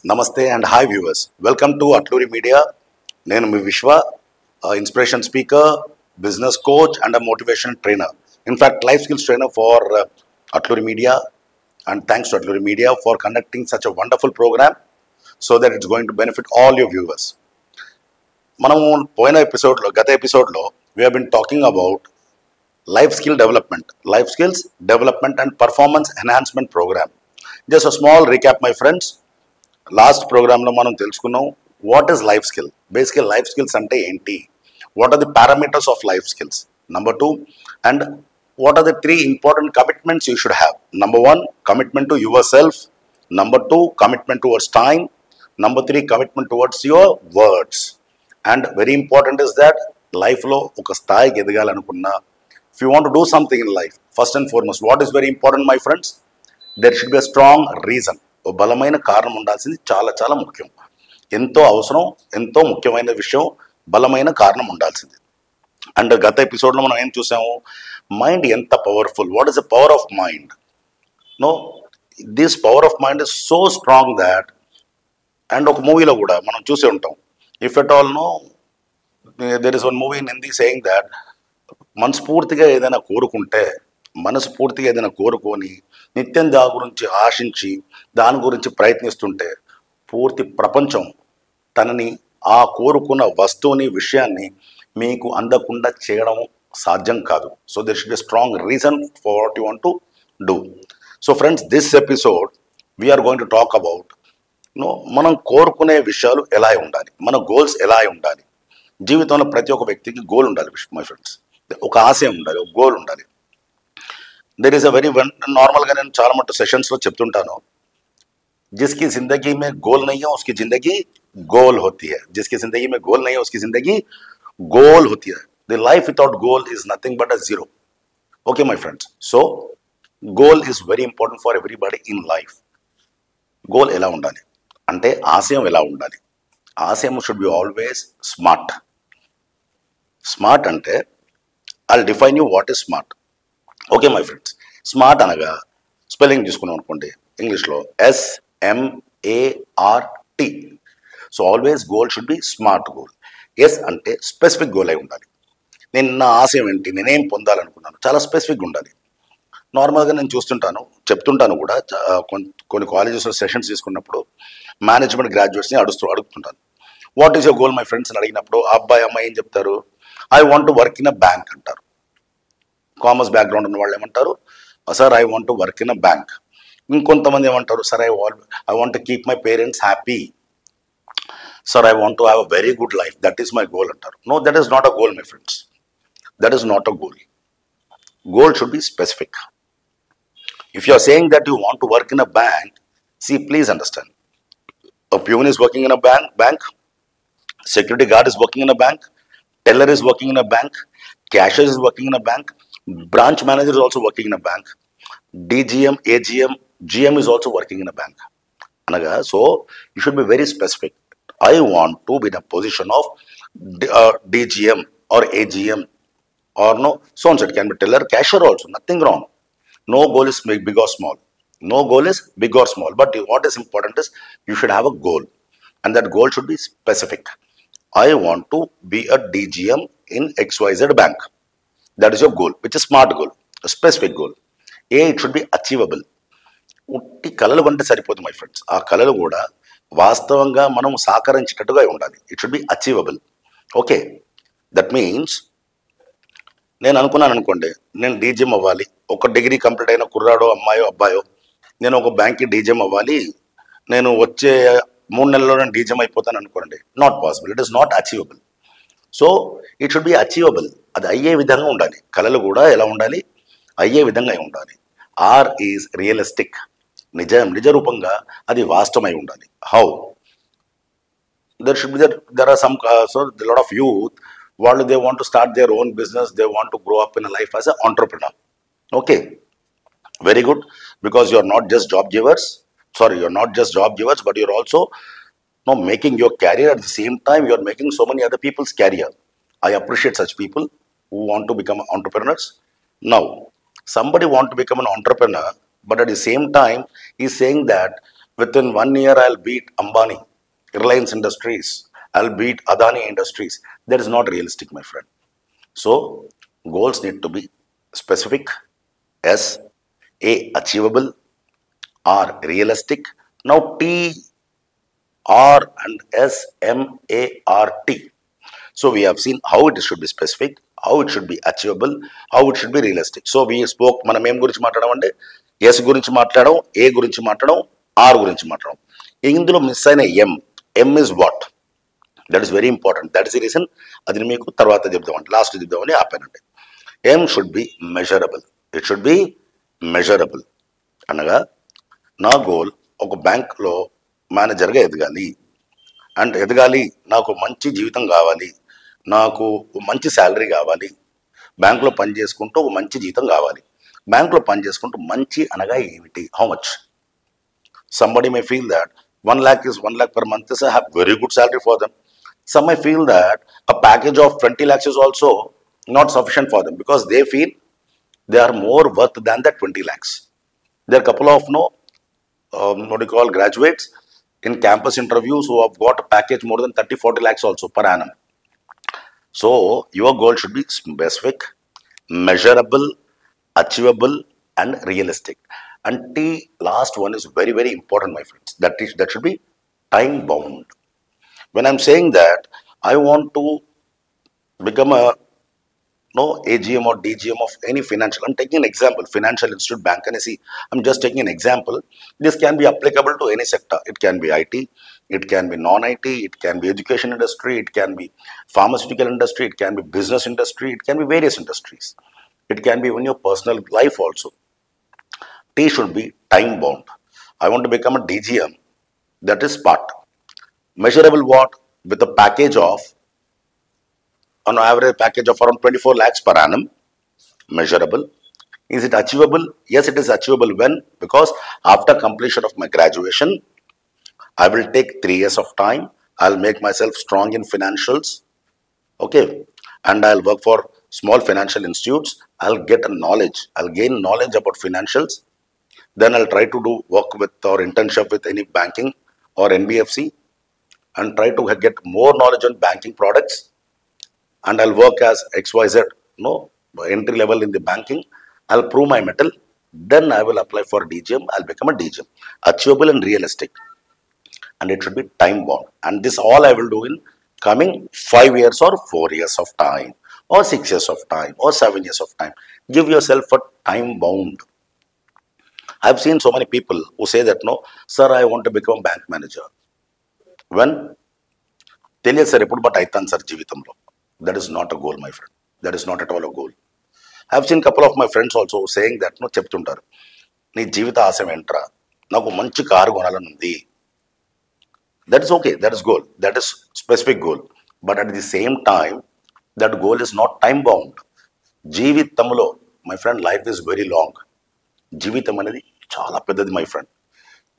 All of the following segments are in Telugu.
Namaste and hi viewers. Welcome to Atluri Media. నేను మీ విశ్వ inspiration speaker, business coach and motivation trainer. In fact life skills trainer for Atluri Media, and thanks to Atluri Media for conducting such a wonderful program so that it's going to benefit all your viewers. మనము గత ఎపిసోడ్లో we have been talking about life skills development and performance enhancement program. Just a small recap, my friends. Last ప్రోగ్రాంలో మనం తెలుసుకున్నాం what is life skill. Basically life skills అంటే ఏంటి, what are the parameters of life skills, number 2, and what are the 3 important commitments you should have. Number 1, commitment to yourself. Number 2, commitment towards time. Number 3, commitment towards your words. And very important is that లైఫ్లో ఒక స్థాయికి ఎదగాలనుకున్నా, if you want to do something in life, first and foremost what is very important my friends, there should be a strong reason. ఓ బలమైన కారణం ఉండాల్సింది చాలా చాలా ముఖ్యం. ఎంతో అవసరం, ఎంతో ముఖ్యమైన విషయం, బలమైన కారణం ఉండాల్సింది. అండ్ గత ఎపిసోడ్లో మనం ఏం చూసాము, మైండ్ ఎంత powerful, what is the power of mind. No, this power of mind is so strong that, and ఒక మూవీలో కూడా మనం చూసే ఉంటాం, if at all no there is one movie in Hindi saying that, మనస్ఫూర్తిగా ఏదైనా కోరుకొని నిత్యం దాని గురించి ఆశించి దాని గురించి ప్రయత్నిస్తుంటే పూర్తి ప్రపంచం తనని ఆ కోరుకున్న వస్తువుని, విషయాన్ని మీకు అందకుండా చేయడం సాధ్యం కాదు. So there should be strong reason for what you want to do. So friends, this episode we are going to talk about మనం కోరుకునే విషయాలు ఎలా ఉండాలి, మన గోల్స్ ఎలా ఉండాలి. జీవితంలో ప్రతి ఒక్క వ్యక్తికి గోల్ ఉండాలి మై ఫ్రెండ్స్, ఒక ఆశయం ఉండాలి, ఒక గోల్ ఉండాలి. దెర్ ఈస్ అ వెరీ నార్మల్గా నేను చాలా మటు సెషన్స్లో చెప్తుంటాను, जिसकी जिंदगी में गोल नहीं है उसकी जिंदगी गोल होती है, जिसकी जिंदगी में गोल नहीं है उसकी जिंदगी गोल होती है. The life without goal is nothing but a zero. Okay my friends, so goal is very important for everybody in life. Goal ఎలా ఉండాలి అంటే, ఆశయం ఎలా ఉండాలి. ఆశయం should be always smart అంటే I'll define you what is smart. Okay my friends, smart అనగా స్పెల్లింగ్ తీసుకున్నాం అనుకోండి, ఇంగ్లీష్లో SMART. So always goal should be smart goal. S అంటే స్పెసిఫిక్ గోల్ అయి ఉండాలి. నేను నా ఆశయం ఏంటి, నేనేం పొందాలనుకున్నాను, చాలా స్పెసిఫిక్గా ఉండాలి. నార్మల్గా నేను చెప్తుంటాను కూడా, కొన్ని కాలేజెస్లో సెషన్స్ తీసుకున్నప్పుడు మేనేజ్మెంట్ గ్రాడ్యుయేట్స్ని అడుగుతుంటాను, what is your goal my friends అని అడిగినప్పుడు అబ్బాయి అమ్మాయి ఏం చెప్తారు, I want to work in a bank అంటారు. కామర్స్ బ్యాక్గ్రౌండ్ ఉన్న వాళ్ళు ఏమంటారు, sir I want to work in a bank. ఇంకొంతమంది ఏమంటారు, sir I want to keep my parents happy, sir I want to have a very good life, that is my goal అంటారు. No, that is not a goal my friends, that is not a goal. Goal should be specific. If you are saying that you want to work in a bank, see, please understand, a peon is working in a bank, security guard is working in a bank, teller is working in a bank, cashier is working in a bank, branch manager is also working in a bank, DGM, AGM, GM is also working in a bank. Anaga, so you should be very specific. I want to be in a position of DGM or AGM, or no, so on. It can be teller, cashier also, nothing wrong. No goal is big or small. No goal is big or small. But what is important is you should have a goal, and that goal should be specific. I want to be a DGM in XYZ bank. That is your goal, which is smart goal, a specific goal. It should be achievable. ఉట్టి కళలు అంటే సరిపోదు మై ఫ్రెండ్స్, ఆ కళలు కూడా వాస్తవంగా మనం సాకరించేటట్టుగా ఉండాలి. It should B achievable. Okay, that means నేను అనుకున్నాను అనుకోండి, నేను డీజీఎం అవ్వాలి, ఒక డిగ్రీ కంప్లీట్ అయిన కుర్రాడో అమ్మాయో అబ్బాయో, నేను ఒక బ్యాంక్కి డీజీఎం అవ్వాలి, నేను వచ్చే 3 నెలల్లో నేను డీజీఎం అయిపోతాను అనుకోండి, not possible, it is not achievable. So it should B achievable. అది అయ్యే విధంగా ఉండాలి. కళలు కూడా ఎలా ఉండాలి, అయ్యే విధంగా ఉండాలి. ఆర్ ఈజ్ రియలిస్టిక్, నిజ రూపంగా అది వాస్తవమై ఉండాలి. How there should be there are some so lot of youth, వాళ్ళు they want to start their own business, they want to grow up in life as a entrepreneur. Okay, very good, because you are not just job givers, but you are also making your career. At the same time you are making so many other people's career. I appreciate such people who want to become entrepreneurs. Now somebody want to become an entrepreneur, but at the same time he is saying that Within 1 year, I'll beat Ambani, Reliance Industries, I'll beat Adani Industries. That is not realistic, my friend. So, goals need to be specific, S, A, achievable, R, realistic. Now, T, R, and S, M, A, R, T. So, we have seen how it should be specific, how it should be achievable, how it should be realistic. So, we spoke, మనం ఏం గురించి మాట్లాడమంటే ఎస్ గురించి మాట్లాడడం, ఏ గురించి మాట్లాడడం, ఆర్ గురించి మాట్లాడడం. ఇందులో మిస్ అయిన M is what? That is very important. That is the reason అది మీకు తర్వాత చెప్దామంటే లాస్ట్ చెప్దామని ఆపానంటే. M should be measurable. It should be measurable అనగా నా గోల్ ఒక బ్యాంక్లో మేనేజర్గా ఎదగాలి. అండ్ ఎదగాలి, నాకు మంచి జీవితం కావాలి, నాకు మంచి శాలరీ కావాలి, బ్యాంకులో పని చేసుకుంటూ ఒక మంచి జీతం కావాలి. బ్యాంకులో పని చేసుకుంటూ మంచి అనగా ఏమిటి? How much? Somebody may feel that 1 lakh is 1 lakh per month is a very good salary for them. Some may feel that a package of 20 lakhs is also not sufficient for them because they feel they are more worth than that 20 lakhs. There are a couple of what do you call graduates in campus interviews who have got a package more than 30-40 lakhs also per annum. So your goal should be specific, measurable, achievable, and realistic. And T, last one is very, very important, my friends. That should be time bound. When I'm saying that I want to become a AGM or DGM of any financial, I'm taking an example, financial institute, bank, and see, I'm just taking an example. This can be applicable to any sector. It can be IT, it can be non-IT, it can be education industry, it can be pharmaceutical industry, it can be business industry, it can be various industries. It can be even your personal life also. T should be time bound. I want to become a DGM. That is part. Measurable what? With a package of, on average package of around 24 lakhs per annum. Measurable. Is it achievable? Yes, it is achievable. When? Because after completion of my graduation, I will take 3 years of time. I'll make myself strong in financials. Okay. And I'll work for small financial institutes. I'll get a knowledge. I'll gain knowledge about financials. Then I'll try to do work with or internship with any banking or NBFC and try to get more knowledge on banking products. And I'll work as XYZ, entry level in the banking. I'll prove my mettle. Then I will apply for DGM. I'll become a DGM. Achievable and realistic. And it should be time bound. And this all I will do in coming 5 years or 4 years of time or 6 years of time or 7 years of time. Give yourself a time bound. I've seen so many people who say that, no, sir, I want to become bank manager. When? తెలియదు సార్ ఎప్పుడు బట్ అవుతాను సార్ జీవితంలో. That is not a goal my friend. That is not at all a goal. I have seen couple of my friends also saying that చెప్తుంటారు, నీ జీవిత ఆశయం ఏంట్రా, నాకు మంచి కారు కొనాలని ఉంది. That is okay, that is goal, that is specific goal. But at the same time that goal is not time bound. జీవితంలో my friend life is very long. జీవితం అనేది చాలా పెద్దది my friend.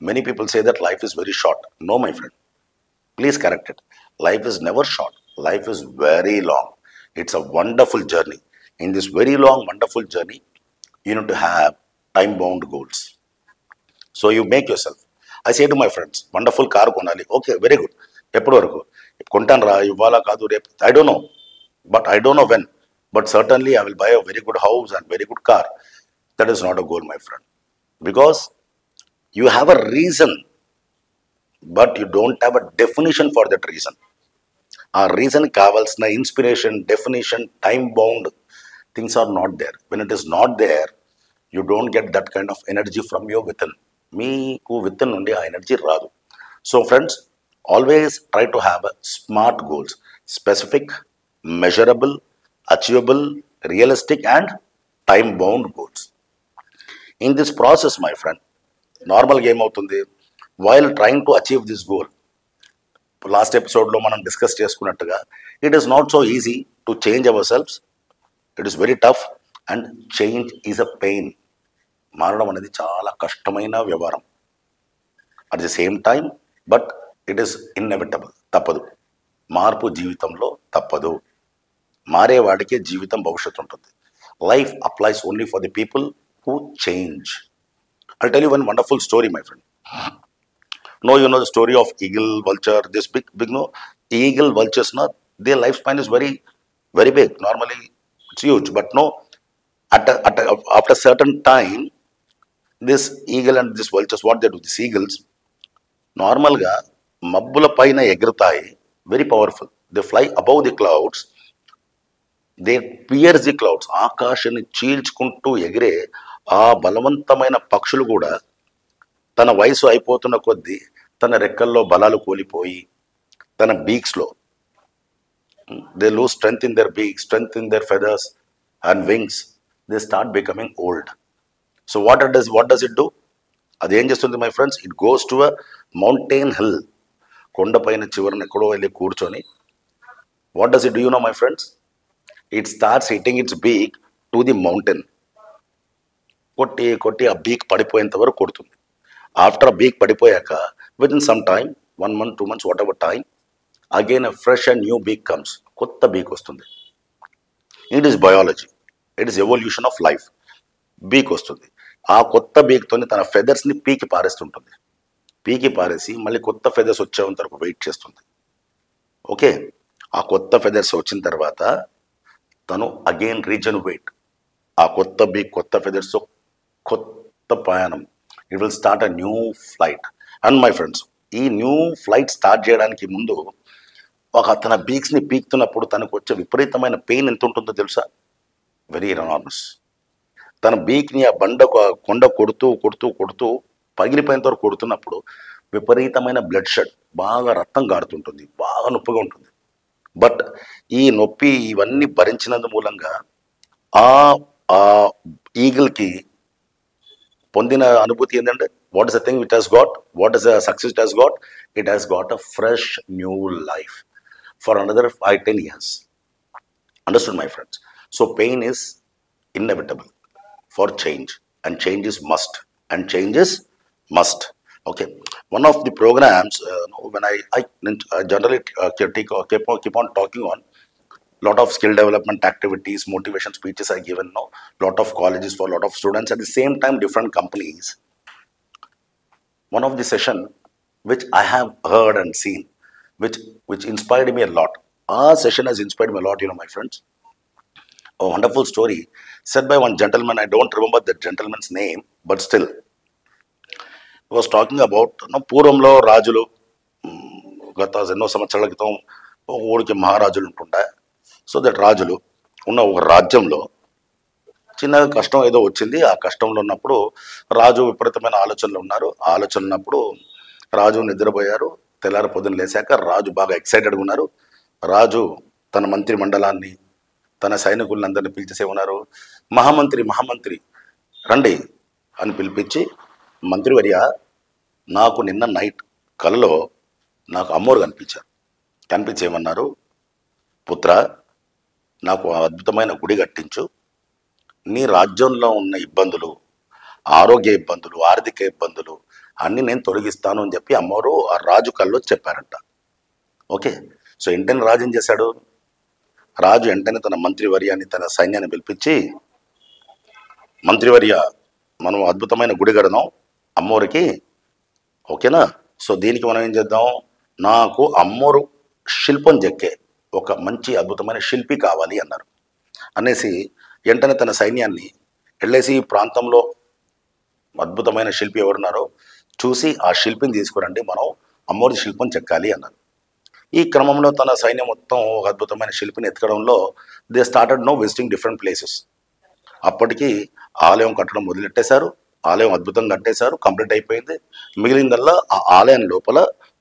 Many people say that life is very short. No my friend, please correct it. Life is never short. Life is very long. It's a wonderful journey. In this very long, wonderful journey, you need to have time-bound goals. So you make yourself. I say to my friends, wonderful car konali. Okay, very good. Eppudu varaku kontan ra ivala kaadu repu. I don't know, but I don't know when. But certainly I will buy a very good house and very good car. That is not a goal, my friend. Because you have a reason, but you don't have a definition for that reason. ఆ రీజన్ కావాల్సిన inspiration, definition, time bound things are not there. When it is not there, you don't get that kind of energy from your within. మీకు వితన్ నుండి ఆ ఎనర్జీ రాదు. So friends, always try to have a smart goals, specific, measurable, achievable, realistic and time bound goals. In this process my friend, నార్మల్గా ఏమవుతుంది, while trying to achieve this goal, last ఎపిసోడ్లో మనం డిస్కస్ చేసుకున్నట్టుగా, it is not so easy to change our selfs. It is very tough and change is a pain. మారడం అనేది చాలా కష్టమైన వ్యవహారం. At the same time but it is inevitable. తప్పదు, మార్పు జీవితంలో తప్పదు. మారేవాడికే జీవితం భవిష్యత్తు ఉంటుంది. Life applies only for the people who change. I tell you one wonderful story my friend. No, you know the story of eagle, vulture, this big, no, eagle, vultures, no, their lifespan is very big. Normally, it's huge, but no, after certain time, this eagle and this vultures, what they do, these eagles, నార్మల్గా మబ్బుల పైన ఎగురుతాయి, very powerful. They fly above the clouds, they pierce the clouds, ఆకాశాన్ని చీల్చుకుంటూ ఎగిరే ఆ బలవంతమైన పక్షులు కూడా తన వయసు అయిపోతున్న కొద్దీ తన రెక్కల్లో బలాలు కోల్పోయి తన బీక్స్లో they lose strength in their beak, strength in their feathers and wings, they start becoming old. So what does it do? అదేం చేస్తుంది my friends? It goes to a mountain hill, కొండపైన చివరన ఎక్కడో వెళ్ళి కూర్చొని, what does it do you know my friends? It starts hitting its beak to the mountain. కొట్టి కొట్టి ఆ బీక్ పడిపోయేంత వరకు కొడుతుంది. ఆఫ్టర్ ఆ బీక్ పడిపోయాక with in some time, 1 month 2 months whatever time, again a fresh and new beak comes, కొత్త బీక్ వస్తుంది. It is biology, it is evolution of life. Beak వస్తుంది, ఆ కొత్త బీక్తోని తన ఫెదర్స్ని పీకి పారేస్తుంటుంది. పీకి పారేసి మళ్ళీ కొత్త ఫెదర్స్ వచ్చేంత వరకు వెయిట్ చేస్తుంది. ఓకే, ఆ కొత్త ఫెదర్స్ వచ్చిన తర్వాత తను అగైన్ రీజనరేట్, ఆ కొత్త బీక్, కొత్త ఫెదర్స్, కొత్త ప్రయాణం. It will start a new flight. And my friends, ఈ న్యూ ఫ్లైట్ స్టార్ట్ చేయడానికి ముందు తన బీక్స్ని పీకుతున్నప్పుడు తనకు వచ్చే విపరీతమైన పెయిన్ ఎంత ఉంటుందో తెలుసా? Very enormous. తన బీక్ని ఆ కొండ కొడుతూ కొడుతూ కొడుతూ పగిలిపోయేంత వరకు కొడుతున్నప్పుడు విపరీతమైన బ్లడ్ షెడ్, బాగా రక్తం గారుతుంటుంది, బాగా నొప్పిగా ఉంటుంది. బట్ ఈ నొప్పి ఇవన్నీ భరించినందు మూలంగా ఆ ఈగిల్కి పొందిన అనుభూతి ఏంటంటే, what is the thing it has got, what is the success it has got? It has got a fresh new life for another 5-10 years. Understood, my friends? So pain is inevitable for change, and change is must, and change is must. Okay, one of the programs, when I generally keep on talking on lot of skill development activities, motivation speeches I given, lot of colleges for lot of students, at the same time different companies. One of the session which I have heard and seen, which inspired me a lot. Our session has inspired me a lot, my friends. A wonderful story said by one gentleman. I don't remember that gentleman's name, but still he was talking about పూర్వంలో రాజులు, గత ఎన్నో సంవత్సరాల క్రితం ఊరికి మహారాజులు ఉంటుండే. సో దట్ రాజులు ఉన్న ఒక రాజ్యంలో చిన్నగా కష్టం ఏదో వచ్చింది. ఆ కష్టంలో ఉన్నప్పుడు రాజు విపరీతమైన ఆలోచనలు ఉన్నారు. ఆలోచన ఉన్నప్పుడు రాజు నిద్రపోయారు. తెల్లారి పొద్దున్న లేచాక రాజు బాగా ఎక్సైటెడ్గా ఉన్నారు. రాజు తన మంత్రి మండలాన్ని, తన సైనికులందరినీ పిలిచేసేమన్నారు, మహామంత్రి రండి అని పిలిపించి, మంత్రివర్య, నాకు నిన్న నైట్ కలలో నాకు అమ్మోరు కనిపించేమన్నారు, పుత్ర, నాకు అద్భుతమైన గుడి కట్టించు, నీ రాజ్యంలో ఉన్న ఇబ్బందులు, ఆరోగ్య ఇబ్బందులు, ఆర్థిక ఇబ్బందులు అన్నీ నేను తొలగిస్తాను అని చెప్పి అమ్మవారు ఆ రాజు కల్లో చెప్పారంట. ఓకే, సో వెంటనే రాజు ఏం చేశాడు? రాజు వెంటనే తన మంత్రివర్యాన్ని, తన సైన్యాన్ని పిలిపించి, మంత్రివర్య, మనం అద్భుతమైన గుడి కడదాం అమ్మోరికి, ఓకేనా? సో దీనికి మనం ఏం చేద్దాం, నాకు అమ్మోరు శిల్పం చెక్కే ఒక మంచి అద్భుతమైన శిల్పి కావాలి అన్నారు. అనేసి వెంటనే తన సైన్యాన్ని వెళ్ళేసి ఈ ప్రాంతంలో అద్భుతమైన శిల్పి ఎవరున్నారో చూసి ఆ శిల్పిని తీసుకురండి, మనం అమ్మోరి శిల్పం చెక్కాలి అన్నారు. ఈ క్రమంలో తన సైన్యం మొత్తం ఒక అద్భుతమైన శిల్పిని ఎత్తుకడంలో they started visiting different places. అప్పటికి ఆలయం కట్టడం మొదలెట్టేశారు. ఆలయం అద్భుతంగా కట్టేశారు, కంప్లీట్ అయిపోయింది. మిగిలిందల్లా ఆ ఆలయం లోపల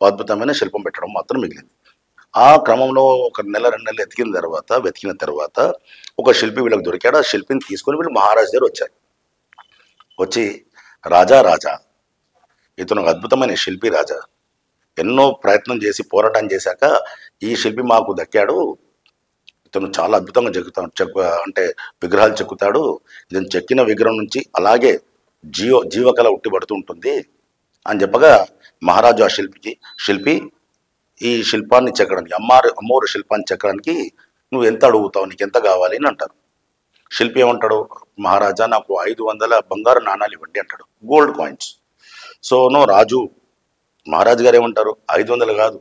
అద్భుతమైన శిల్పం పెట్టడం మాత్రం మిగిలింది. ఆ క్రమంలో ఒక 1-2 నెలలు వెతికిన తర్వాత ఒక శిల్పి వీళ్ళకి దొరికాడు. ఆ శిల్పిని తీసుకొని వీళ్ళు మహారాజు దగ్గర వచ్చారు. వచ్చి, రాజా, ఇతను ఒక అద్భుతమైన శిల్పి రాజా, ఎన్నో ప్రయత్నం చేసి పోరాటం చేశాక ఈ శిల్పి మాకు దక్కాడు. ఇతను చాలా అద్భుతంగా అంటే విగ్రహాలు చెక్కుతాడు. ఇతను చెక్కిన విగ్రహం నుంచి అలాగే జీవకళ ఉట్టిపడుతూ ఉంటుంది అని చెప్పగా, మహారాజు ఆ శిల్పి ఈ శిల్పాన్ని చెక్కడానికి, అమ్మోరు శిల్పాన్ని చెక్కడానికి నువ్వు ఎంత అడుగుతావు, నీకు ఎంత కావాలి అని అంటారు. శిల్పి ఏమంటాడు, మహారాజా, నాకు 500 బంగారు నాణాలు ఇవ్వండి అంటాడు, గోల్డ్ కాయిన్స్. సో రాజు మహారాజు గారు ఏమంటారు, 500 కాదు,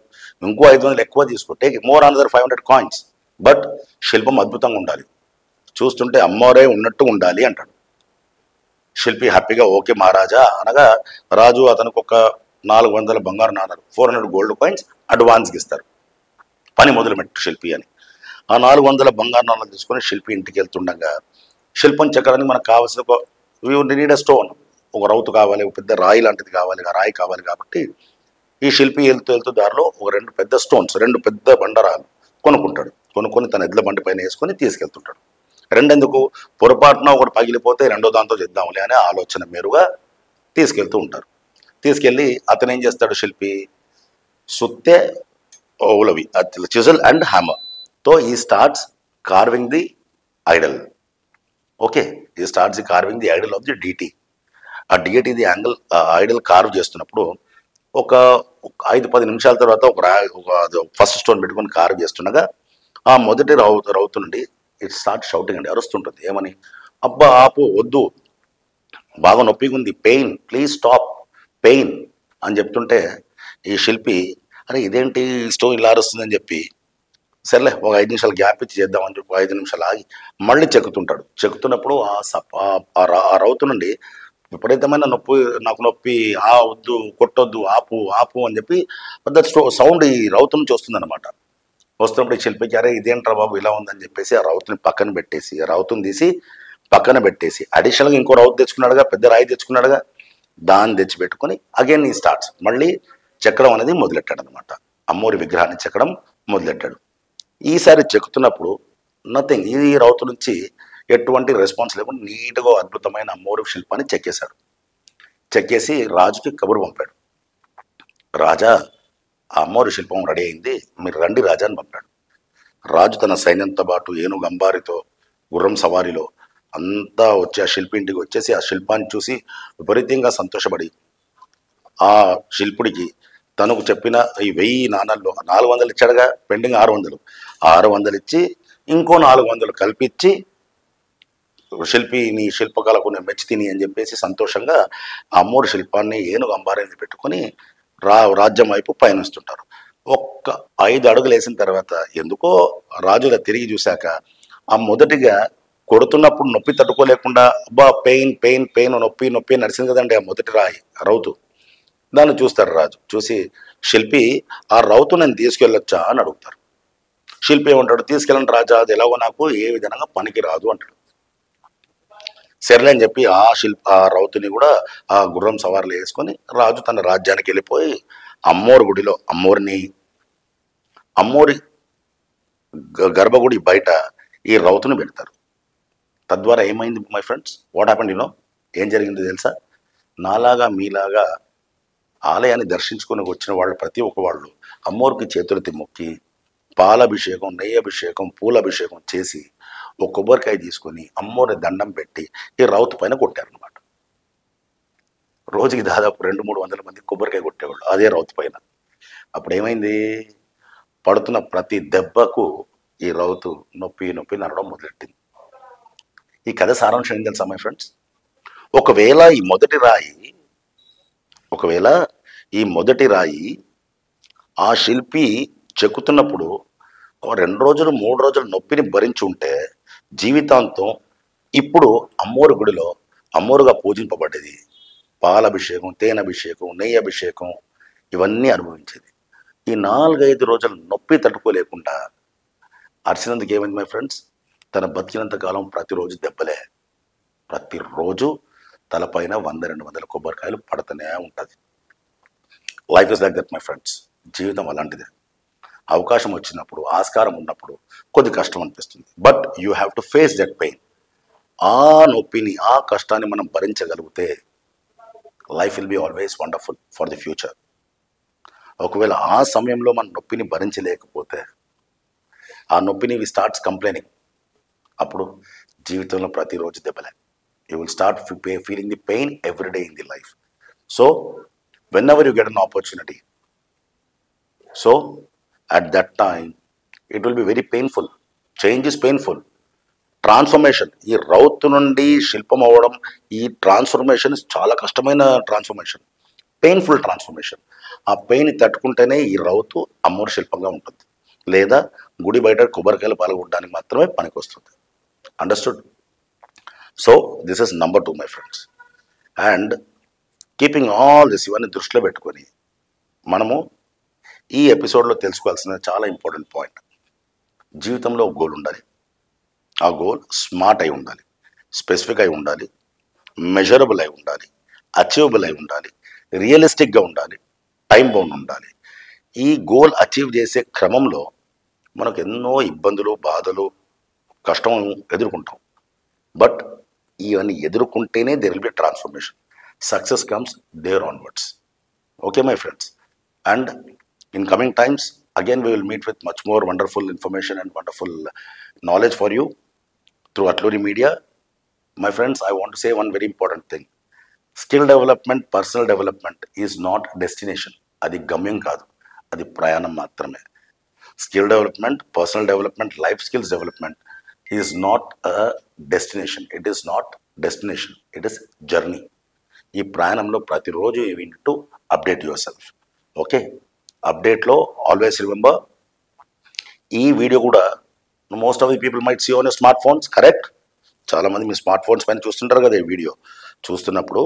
ఇంకో 500 ఎక్కువ తీసుకో, take more another 500 coins, but శిల్పం అద్భుతంగా ఉండాలి, చూస్తుంటే అమ్మవారే ఉన్నట్టు ఉండాలి అంటాడు. శిల్పి హ్యాపీగా ఓకే మహారాజా అనగా రాజు అతనికి ఒక 400 బంగారు నాణాలు, 400 గోల్డ్ కాయిన్స్ అడ్వాన్స్కి ఇస్తారు, పని మొదలుపెట్టు శిల్పి అని. ఆ 400 బంగారు నాణాలు తీసుకొని శిల్పి ఇంటికి వెళ్తుండగా శిల్పం చెక్కడానికి మనకు కావాల్సిన ఒక నీడ్ స్టోన్, ఒక రౌతు కావాలి, ఒక పెద్ద రాయి లాంటిది కావాలి, ఆ రాయి కావాలి. కాబట్టి ఈ శిల్పి వెళ్తూ దారిలో ఒక 2 పెద్ద స్టోన్స్, 2 పెద్ద బండరాలు కొనుక్కుంటాడు. కొనుక్కొని తన ఎడ్ల బండి పైన వేసుకొని తీసుకెళ్తుంటాడు. రెండెందుకు, పొరపాటున ఒకటి పగిలిపోతే రెండో దాంతో చేద్దాంలే అనే ఆలోచన మేరుగా తీసుకెళ్తూ ఉంటారు. తీసుకెళ్ళి అతను ఏం చేస్తాడు శిల్పి, సుత్తె ఉలవి, చిజల్ అండ్ హ్యామర్ తో he starts carving the idol. Okay, he starts the carving the idol of the deity. ఆ deity the angle idol carve చేస్తున్నప్పుడు ఒక 5-10 నిమిషాల తర్వాత ఒక ఫస్ట్ స్టోన్ పెట్టుకొని కార్వ్ చేస్తుండగా ఆ మొదటి రౌతు నుండి ఇట్ స్టార్ట్ షౌటింగ్ అండి, అరుస్తుంటుంది. ఏమని, అబ్బా ఆపు, వద్దు, బాగా నొప్పిగా ఉంది, పెయిన్, ప్లీజ్ స్టాప్, పెయిన్ అని చెప్తుంటే ఈ శిల్పి అరే ఇదేంటి స్టోన్ ఇలా అరుస్తుందని చెప్పి సర్లే ఒక 5 నిమిషాలు గ్యాప్ ఇచ్చి చేద్దామని చెప్పి 5 నిమిషాలు ఆగి మళ్ళీ చెక్కుతుంటాడు. చెక్కుతున్నప్పుడు ఆ రౌతు నుండి విపరీతమైన నొప్పి, నాకు నొప్పి, వద్దు, కొట్టొద్దు, ఆపు ఆపు అని చెప్పి పెద్ద సౌండ్ ఈ రౌతు నుంచి వస్తుందన్నమాట. వస్తున్నప్పుడు ఈ శిల్పికి అరే ఇదేంట్రా బాబు ఇలా ఉందని చెప్పేసి ఆ రౌతుని పక్కన పెట్టేసి, ఆ రౌతుని తీసి పక్కన పెట్టేసి అడిషనల్గా ఇంకో రౌతు తెచ్చుకున్నాడుగా, పెద్ద రాయి తెచ్చుకున్నాడుగా, దాన్ని తెచ్చిపెట్టుకొని అగైన్ ఈ స్టార్ట్స్ మళ్ళీ చెక్కడం అనేది మొదలెట్టాడు అనమాట. అమ్మోరి విగ్రహాన్ని చెక్కడం మొదలెట్టాడు. ఈసారి చెక్కుతున్నప్పుడు నథింగ్, ఈ రౌతు నుంచి ఎటువంటి రెస్పాన్స్ లేకుండా నీట్గా అద్భుతమైన అమ్మోరి శిల్పాన్ని చెక్కేశాడు. చెక్కేసి రాజుకి కబురు పంపాడు, రాజా ఆ అమ్మోరి శిల్పం రెడీ అయింది, మీరు రండి రాజా అని పంపాడు. రాజు తన సైన్యంతో పాటు ఏనుగు అంబారితో, గుర్రం సవారిలో అంతా వచ్చి ఆ శిల్పి ఇంటికి వచ్చేసి ఆ శిల్పాన్ని చూసి విపరీతంగా సంతోషపడి ఆ శిల్పుడికి తనకు చెప్పిన ఈ 1000 నాణాల్లో 400 ఇచ్చాడుగా, పెండింగ్ 600 ఇచ్చి ఇంకో 400 కల్పించి శిల్పి నీ శిల్పకళకు నేను మెచ్చుతిని అని చెప్పేసి సంతోషంగా ఆ అమ్మోరి శిల్పాన్ని ఏనుగు అంబారిని పెట్టుకొని రాజ్యం వైపు పయనిస్తుంటారు. ఒక్క 5 అడుగులు వేసిన తర్వాత ఎందుకో రాజుల తిరిగి చూశాక ఆ మొదటిగా కొడుతున్నప్పుడు నొప్పి తట్టుకోలేకుండా అబ్బా పెయిన్ పెయిన్ పెయిన్, నొప్పి నొప్పి నడిచింది కదండి ఆ మొదటి రౌతు, దాన్ని చూస్తారు. రాజు చూసి శిల్పి ఆ రౌతు నేను తీసుకెళ్ళొచ్చా అని అడుగుతారు. శిల్పి ఏమంటాడు, తీసుకెళ్ళండి రాజా, అది ఎలాగో నాకు ఏ విధంగా పనికి రాదు అంటాడు. సర్లే అని చెప్పి ఆ రౌతుని కూడా ఆ గుర్రం సవారిలో వేసుకొని రాజు తన రాజ్యానికి వెళ్ళిపోయి అమ్మోరి గుడిలో అమ్మోరి గర్భగుడి బయట ఈ రౌతుని పెడతారు. తద్వారా ఏమైంది మై ఫ్రెండ్స్, వాట్ హ్యాపెండ్ ఏం జరిగిందో తెలుసా, నాలాగా మీలాగా ఆలయాన్ని దర్శించుకొని వచ్చిన వాళ్ళు ప్రతి ఒక్క వాళ్ళు అమ్మోరికి చేతులెత్తి మొక్కి పాలాభిషేకం, నెయ్యి అభిషేకం, పూలాభిషేకం చేసి ఒక కొబ్బరికాయ తీసుకొని అమ్మోరి దండం పెట్టి ఈ రౌతు పైన కొట్టారనమాట. రోజుకి దాదాపు 200-300 మంది కొబ్బరికాయ కొట్టేవాళ్ళు అదే రౌతు పైన. అప్పుడు ఏమైంది, పడుతున్న ప్రతి దెబ్బకు ఈ రౌతు నొప్పి నొప్పి నడవడం మొదలెట్టింది. ఈ కథ సారాంశం ఏం తెలుసా మై ఫ్రెండ్స్, ఒకవేళ ఈ మొదటి రాయి ఆ శిల్పి చెక్కుతున్నప్పుడు 2 రోజులు 3 రోజులు నొప్పిని భరించి ఉంటే జీవితాంతం ఇప్పుడు అమ్మోరి గుడిలో అమ్మోరుగా పూజింపబడ్డది, పాలాభిషేకం, తేనెభిషేకం, నెయ్యి అభిషేకం ఇవన్నీ అనుభవించేది. ఈ 4-5 రోజులు నొప్పి తట్టుకోలేకుండా అరిచినందుకు ఏమైంది మై ఫ్రెండ్స్, తన బతికినంత కాలం ప్రతిరోజు దెబ్బలే, ప్రతిరోజు తలపైన 100-200 కొబ్బరికాయలు పడుతూనే ఉంటుంది. Life is like that my friends, జీవితం అలాంటిదే. అవకాశం వచ్చినప్పుడు, ఆస్కారం ఉన్నప్పుడు కొద్ది కష్టం అనిపిస్తుంది, but you have to face that pain. ఆ నొప్పిని, ఆ కష్టాన్ని మనం భరించగలిగితే life will be always wonderful for the future. ఒకవేళ ఆ సమయంలో మన నొప్పిని భరించలేకపోతే, ఆ నొప్పిని వి స్టార్ట్స్ కంప్లైనింగ్, అప్పుడు జీవితంలో ప్రతిరోజు దెబ్బలే. You will start feeling the pain every day in the life. So whenever you get an opportunity, so at that time it will be very painful. Change is painful. Transformation, ఈ రౌతు నుండి శిల్పం అవ్వడం, ఈ ట్రాన్స్ఫర్మేషన్ చాలా కష్టమైన ట్రాన్స్ఫర్మేషన్. Painful transformation. ఆ పెయిన్ తట్టుకుంటేనే ఈ రౌతు అమ్మోరు శిల్పంగా ఉంటుంది, లేదా గుడి బయట కొబ్బరికాయలు పాల్గొనడానికి మాత్రమే పనికొస్తుంది. Understood? So this is number 2 my friends. And keeping all this, ఇవన్నీ దృష్టిలో పెట్టుకొని మనము ఈ ఎపిసోడ్లో తెలుసుకోవాల్సిన చాలా ఇంపార్టెంట్ పాయింట్, జీవితంలో ఒక గోల్ ఉండాలి. ఆ గోల్ స్మార్ట్ అయి ఉండాలి, స్పెసిఫిక్ అయి ఉండాలి, మెజరబుల్ అయి ఉండాలి, అచీవబుల్ అయి ఉండాలి, రియలిస్టిక్గా ఉండాలి, టైం బౌండ్ ఉండాలి. ఈ గోల్ అచీవ్ చేసే క్రమంలో మనకు ఎన్నో ఇబ్బందులు, బాధలు, కష్టం ఎదుర్కొంటాం. బట్ ఇవన్నీ ఎదుర్కొంటేనే there will be transformation. Success comes there onwards. Okay my friends. And in coming times, again we will meet with much more wonderful information and wonderful knowledge for you through Atluri Media. My friends, I want to say one very important thing. Skill development, personal development is not destination. Adi gamyam kaadu, adi prayanam maatrame. Skill development, personal development, life skills development is not a destination. It is not destination. It is journey. ఈ ప్రయాణంలో ప్రతిరోజు you need to update yourself. Okay, అప్డేట్లో ఆల్వేస్ రిమెంబర్, ఈ వీడియో కూడా most of the people might see on your smart phones. Correct? చాలామంది మీ స్మార్ట్ ఫోన్స్ పైన చూస్తుంటారు కదా ఈ వీడియో. చూస్తున్నప్పుడు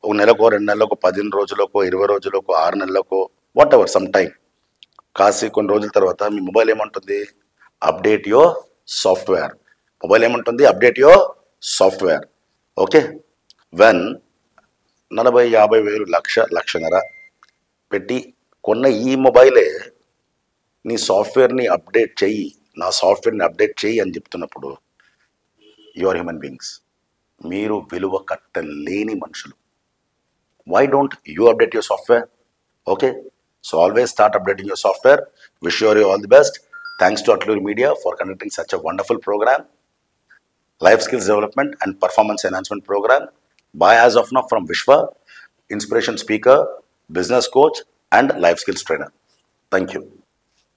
ఒక నెలకో, 2 నెలలకో, 15 రోజులకో, 20 రోజులకో, 6 నెలలకో, వాట్ ఎవర్ సమ్ టైం కాసి కొన్ని రోజుల తర్వాత మీ మొబైల్ ఏమంటుంది? Update your software. మొబైల్ ఏమంటుంది? Update your software. Okay, when 40,000, 50,000, లక్ష, లక్షన్నర పెట్టి కొన్న ఈ మొబైలే నీ సాఫ్ట్వేర్ని అప్డేట్ చెయ్యి, నా సాఫ్ట్వేర్ని అప్డేట్ చెయ్యి అని చెప్తున్నప్పుడు యు ఆర్ హ్యూమన్ బీయింగ్స్. మీరు విలువ కట్టలేని మనుషులు. Why don't you update your software? Okay, so always start updating your software. Wish you all the best. Thanks to Atluri Media for conducting such a wonderful program, life skills development and performance enhancement program. Bye as of now from Vishwa, inspiration speaker, business coach and life skills trainer. Thank you.